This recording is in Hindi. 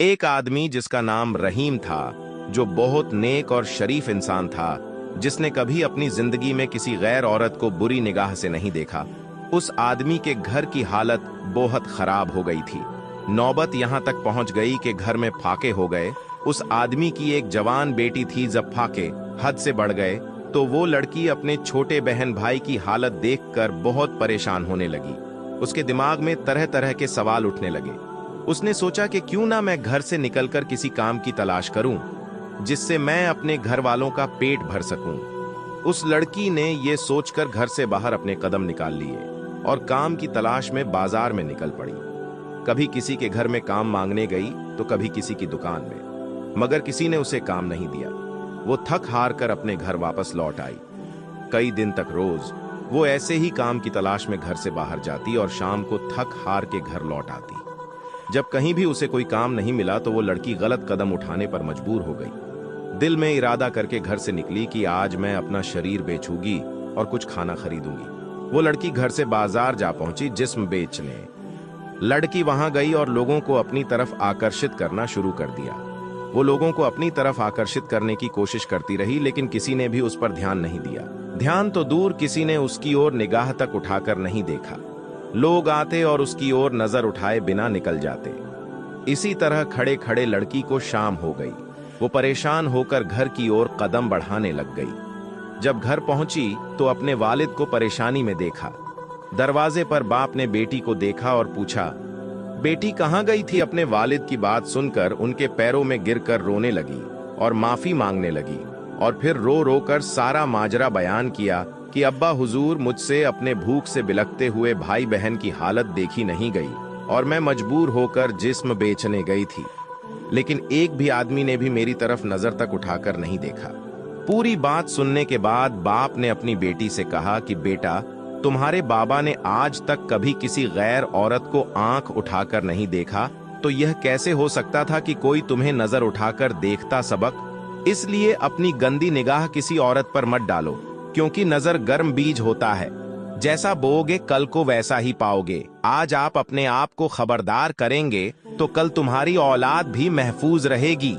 एक आदमी जिसका नाम रहीम था, जो बहुत नेक और शरीफ इंसान था, जिसने कभी अपनी जिंदगी में किसी गैर औरत को बुरी निगाह से नहीं देखा। उस आदमी के घर की हालत बहुत खराब हो गई थी। नौबत यहां तक पहुंच गई कि घर में फाके हो गए। उस आदमी की एक जवान बेटी थी। जब फाके हद से बढ़ गए तो वो लड़की अपने छोटे बहन भाई की हालत देखकर बहुत परेशान होने लगी। उसके दिमाग में तरह तरह के सवाल उठने लगे। उसने सोचा कि क्यों ना मैं घर से निकलकर किसी काम की तलाश करूं, जिससे मैं अपने घर वालों का पेट भर सकूं। उस लड़की ने यह सोचकर घर से बाहर अपने कदम निकाल लिए और काम की तलाश में बाजार में निकल पड़ी। कभी किसी के घर में काम मांगने गई तो कभी किसी की दुकान में, मगर किसी ने उसे काम नहीं दिया। वो थक हार कर अपने घर वापस लौट आई। कई दिन तक रोज वो ऐसे ही काम की तलाश में घर से बाहर जाती और शाम को थक हार के घर लौट आती। जब कहीं भी उसे कोई काम नहीं मिला तो वो लड़की गलत कदम उठाने पर मजबूर हो गई। दिल में इरादा करके घर से निकली कि आज मैं अपना शरीर बेचूंगी और कुछ खाना खरीदूंगी। वो लड़की घर से बाजार जा पहुंची जिस्म बेचने। लड़की वहां गई और लोगों को अपनी तरफ आकर्षित करना शुरू कर दिया। वो लोगों को अपनी तरफ आकर्षित करने की कोशिश करती रही, लेकिन किसी ने भी उस पर ध्यान नहीं दिया। ध्यान तो दूर, किसी ने उसकी ओर निगाह तक उठाकर नहीं देखा। लोग आते और उसकी ओर नजर उठाए बिना निकल जाते। इसी तरह खड़े खड़े लड़की को शाम हो गई। वो परेशान होकर घर की ओर कदम बढ़ाने लग गई। जब घर पहुंची तो अपने वालिद को परेशानी में देखा। दरवाजे पर बाप ने बेटी को देखा और पूछा, बेटी कहाँ गई थी? अपने वालिद की बात सुनकर उनके पैरों में गिरकर रोने लगी और माफी मांगने लगी, और फिर रो रो कर सारा माजरा बयान किया कि अब्बा हुजूर, मुझसे अपने भूख से बिलखते हुए भाई बहन की हालत देखी नहीं गई और मैं मजबूर होकर जिस्म बेचने गई थी, लेकिन एक भी आदमी ने भी मेरी तरफ नजर तक उठाकर नहीं देखा। पूरी बात सुनने के बाद बाप ने अपनी बेटी से कहा कि बेटा, तुम्हारे बाबा ने आज तक कभी किसी गैर औरत को आंख उठाकर नहीं देखा, तो यह कैसे हो सकता था कि कोई तुम्हें नजर उठाकर देखता सबक? इसलिए अपनी गंदी निगाह किसी औरत पर मत डालो, क्योंकि नजर गर्म बीज होता है। जैसा बोओगे कल को वैसा ही पाओगे। आज आप अपने आप को खबरदार करेंगे तो कल तुम्हारी औलाद भी महफूज रहेगी।